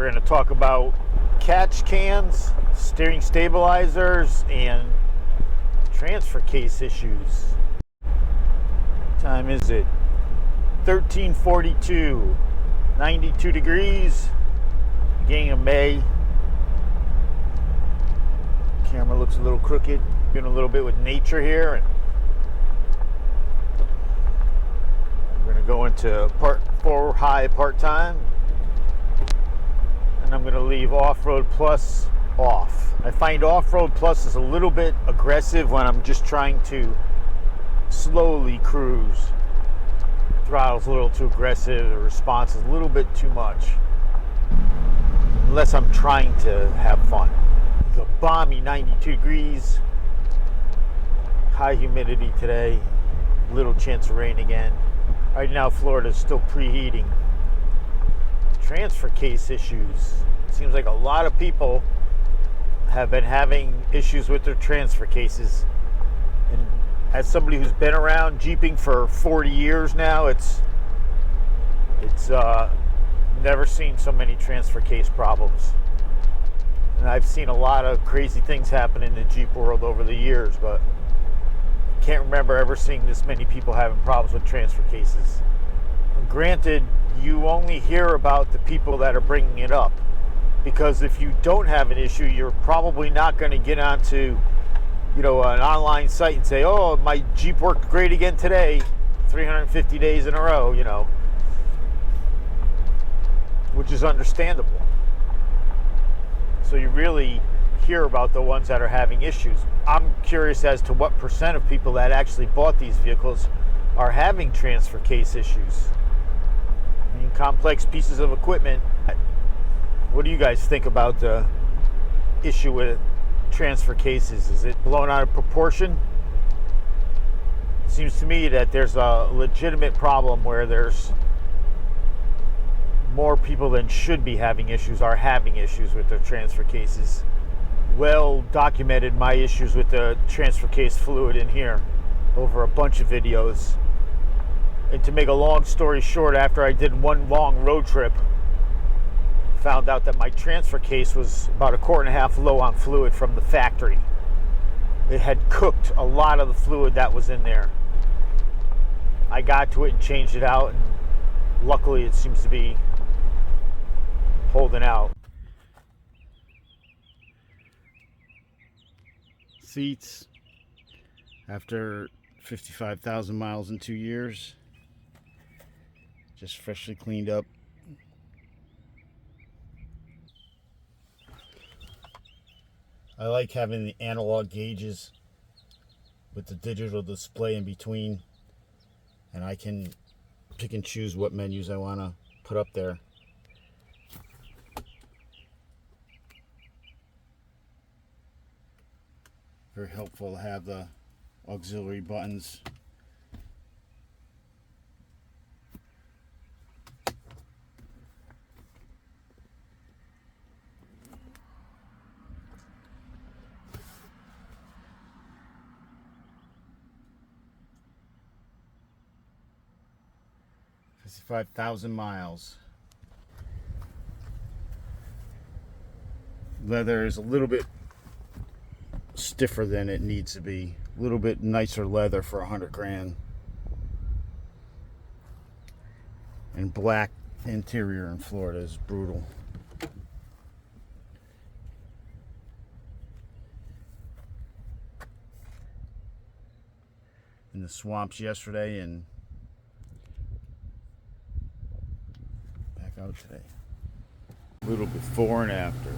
We're going to talk about catch cans, steering stabilizers, and transfer case issues. What time is it? 13:42, 92 degrees, beginning of May. Camera looks a little crooked. Doing a little bit with nature here, and we're going to go into part 4 high part-time, and I'm going to leave off-road plus off. I find off-road plus is a little bit aggressive when I'm just trying to slowly cruise. Throttle's a little too aggressive, the response is a little bit too much, unless I'm trying to have fun. It's a balmy 92 degrees, high humidity today, little chance of rain again. Right now Florida's still preheating. Transfer case issues. Seems like a lot of people have been having issues with their transfer cases. And as somebody who's been around Jeeping for 40 years now, it's never seen so many transfer case problems. And I've seen a lot of crazy things happen in the Jeep world over the years, but I can't remember ever seeing this many people having problems with transfer cases. And granted, you only hear about the people that are bringing it up, because if you don't have an issue, you're probably not going to get onto an online site and say, oh, my Jeep worked great again today, 350 days in a row, which is understandable. So you really hear about the ones that are having issues. I'm curious as to what % of people that actually bought these vehicles are having transfer case issues. I mean, complex pieces of equipment. What do you guys think about the issue with transfer cases? Is it blown out of proportion? It seems to me that there's a legitimate problem where there's more people than should be having issues are having issues with their transfer cases. Well documented my issues with the transfer case fluid in here over a bunch of videos. And to make a long story short, after I did one long road trip, found out that my transfer case was about 1.5 quarts low on fluid from the factory. It had cooked a lot of the fluid that was in there. I got to it and changed it out, and luckily it seems to be holding out. Seats, after 55,000 miles in 2 years, just freshly cleaned up. I like having the analog gauges with the digital display in between, and I can pick and choose what menus I want to put up there. Very helpful to have the auxiliary buttons. $55,000 miles. Leather is a little bit stiffer than it needs to be. A little bit nicer leather for $100,000. And black interior in Florida is brutal. In the swamps yesterday and back out today. A little before and after.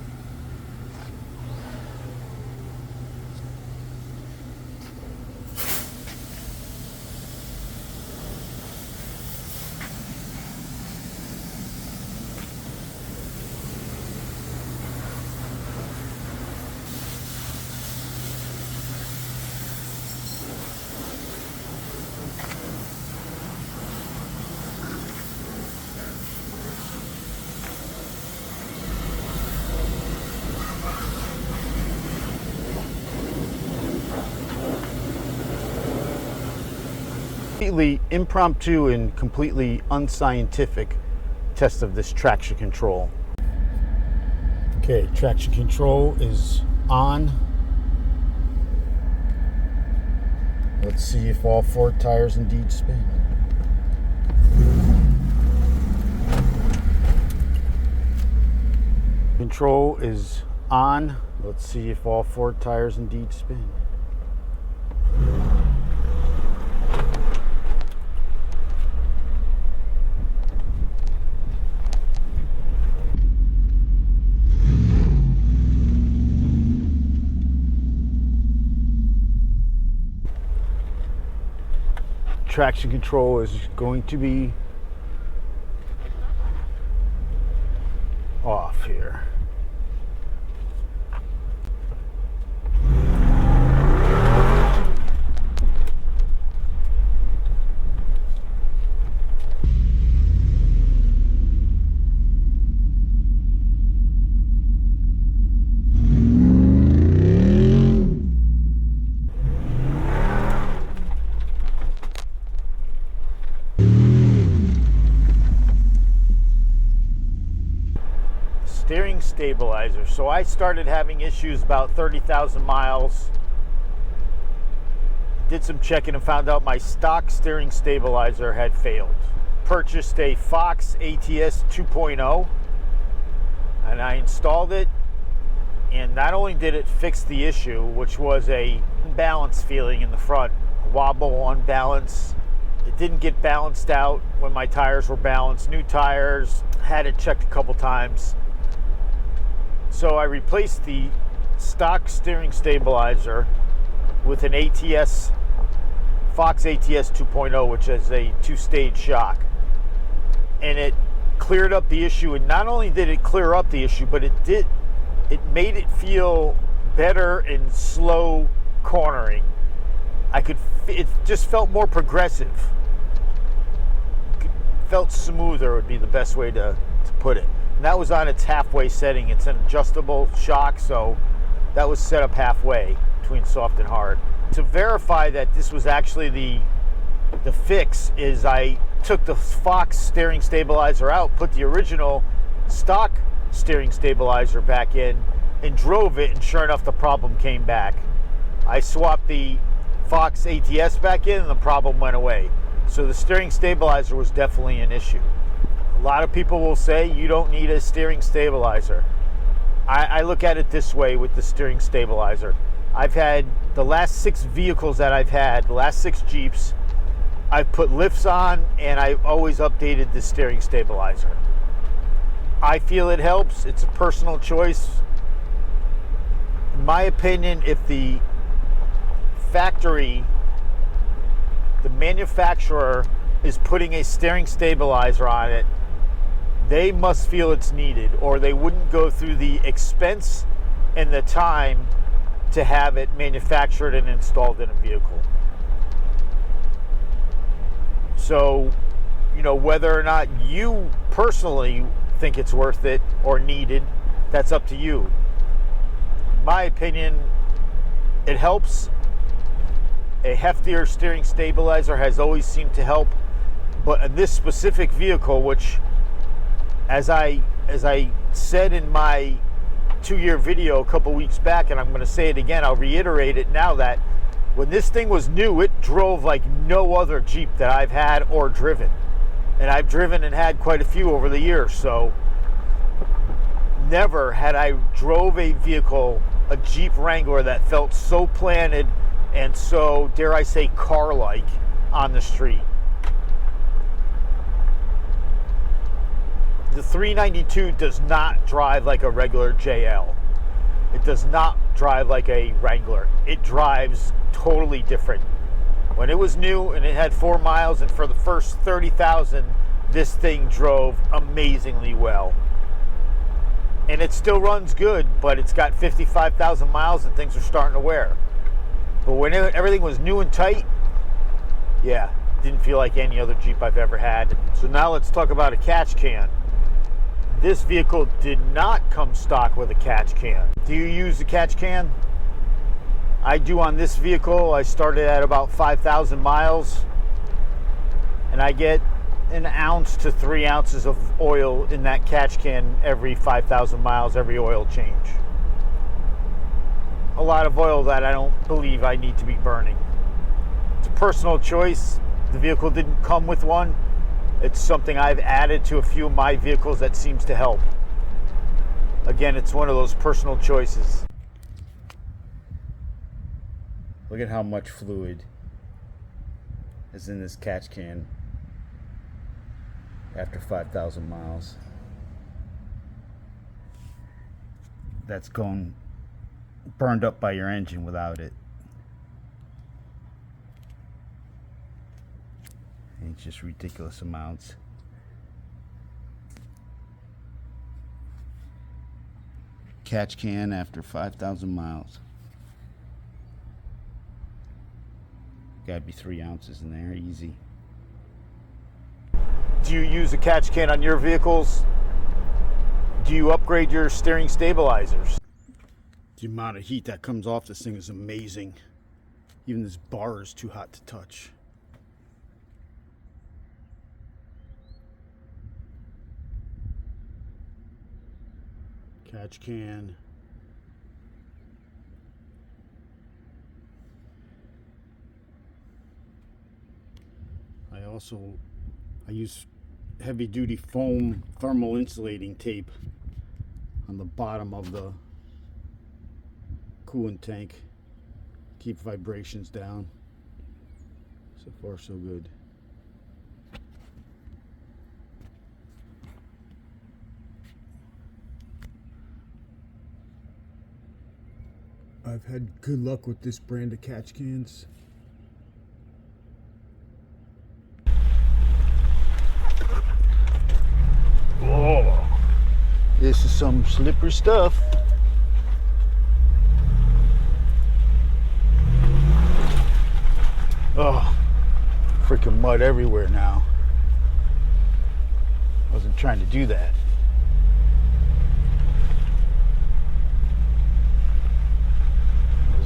Completely impromptu and completely unscientific test of this traction control. Okay, traction control is on. Let's see if all 4 tires indeed spin. Control is on. Let's see if all 4 tires indeed spin. Traction control is going to be off here. Steering stabilizer. So I started having issues about 30,000 miles. Did some checking and found out my stock steering stabilizer had failed. Purchased a Fox ATS 2.0 and I installed it, and not only did it fix the issue, which was a imbalance feeling in the front, wobble, unbalance. It didn't get balanced out when my tires were balanced. New tires, had it checked a couple times. So I replaced the stock steering stabilizer with an ATS, Fox ATS 2.0, which is a 2-stage shock. And it cleared up the issue. And not only did it clear up the issue, but it made it feel better in slow cornering. It just felt more progressive. It felt smoother would be the best way to put it. And that was on its halfway setting. It's an adjustable shock, so that was set up halfway between soft and hard. To verify that this was actually the fix is I took the Fox steering stabilizer out, put the original stock steering stabilizer back in, and drove it, and sure enough the problem came back. I swapped the Fox ATS back in and the problem went away. So the steering stabilizer was definitely an issue. A lot of people will say you don't need a steering stabilizer. I look at it this way with the steering stabilizer. I've had the last 6 vehicles that I've had, the last 6 Jeeps, I've put lifts on and I've always updated the steering stabilizer. I feel it helps. It's a personal choice. In my opinion, if the factory, the manufacturer is putting a steering stabilizer on it, they must feel it's needed, or they wouldn't go through the expense and the time to have it manufactured and installed in a vehicle. So, you know, whether or not you personally think it's worth it or needed, that's up to you. In my opinion, it helps. A heftier steering stabilizer has always seemed to help, but in this specific vehicle, which as I said in my 2-year video a couple weeks back, and I'm going to say it again, I'll reiterate it now, that when this thing was new, it drove like no other Jeep that I've had or driven. And I've driven and had quite a few over the years, so never had I drove a vehicle, a Jeep Wrangler, that felt so planted and so, dare I say, car-like on the street. The 392 does not drive like a regular JL. It does not drive like a Wrangler. It drives totally different. When it was new and it had 4 miles, and for the first 30,000, this thing drove amazingly well. And it still runs good, but it's got 55,000 miles and things are starting to wear. But when everything was new and tight, yeah, didn't feel like any other Jeep I've ever had. So now let's talk about a catch can. This vehicle did not come stock with a catch can. Do you use the catch can? I do on this vehicle. I started at about 5,000 miles and I get an ounce to 3 ounces of oil in that catch can every 5,000 miles, every oil change. A lot of oil that I don't believe I need to be burning. It's a personal choice. The vehicle didn't come with one. It's something I've added to a few of my vehicles that seems to help. Again, it's one of those personal choices. Look at how much fluid is in this catch can after 5,000 miles. That's going burned up by your engine without it. It's just ridiculous amounts. Catch can after 5,000 miles. Gotta be 3 ounces in there, easy. Do you use a catch can on your vehicles? Do you upgrade your steering stabilizers? The amount of heat that comes off this thing is amazing. Even this bar is too hot to touch. Catch can. I use heavy duty foam thermal insulating tape on the bottom of the coolant tank. Keep vibrations down. So far so good. I've had good luck with this brand of catch cans. Oh, this is some slippery stuff. Oh, freaking mud everywhere now. Wasn't trying to do that.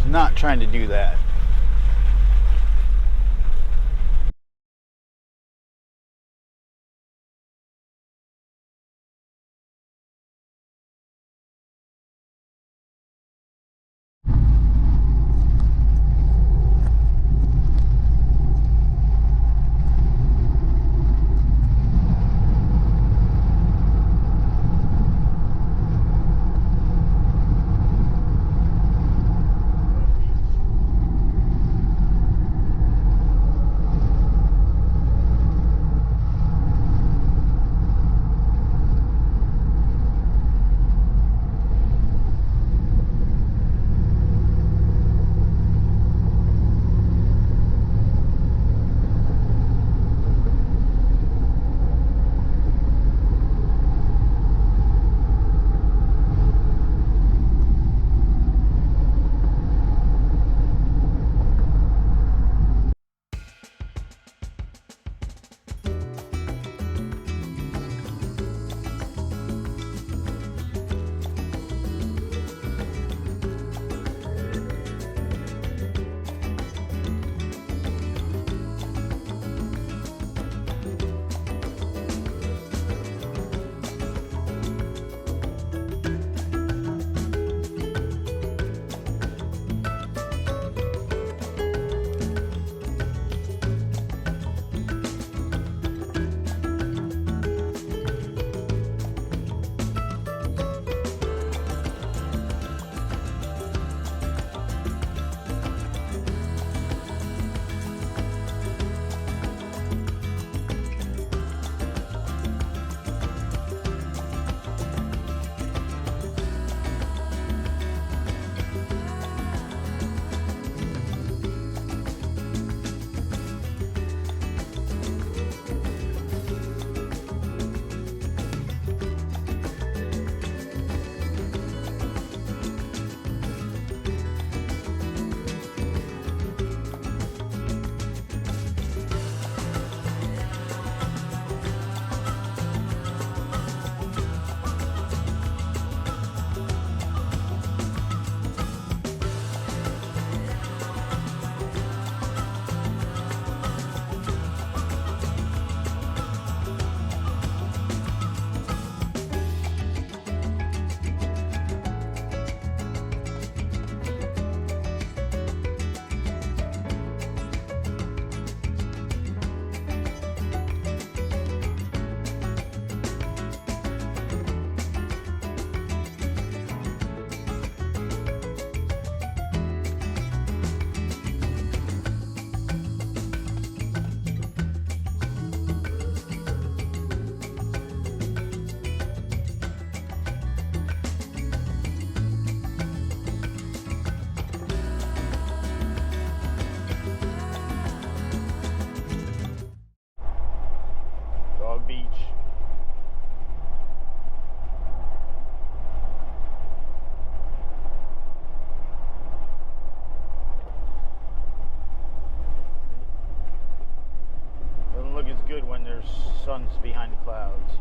Not trying to do that. sun's behind the clouds.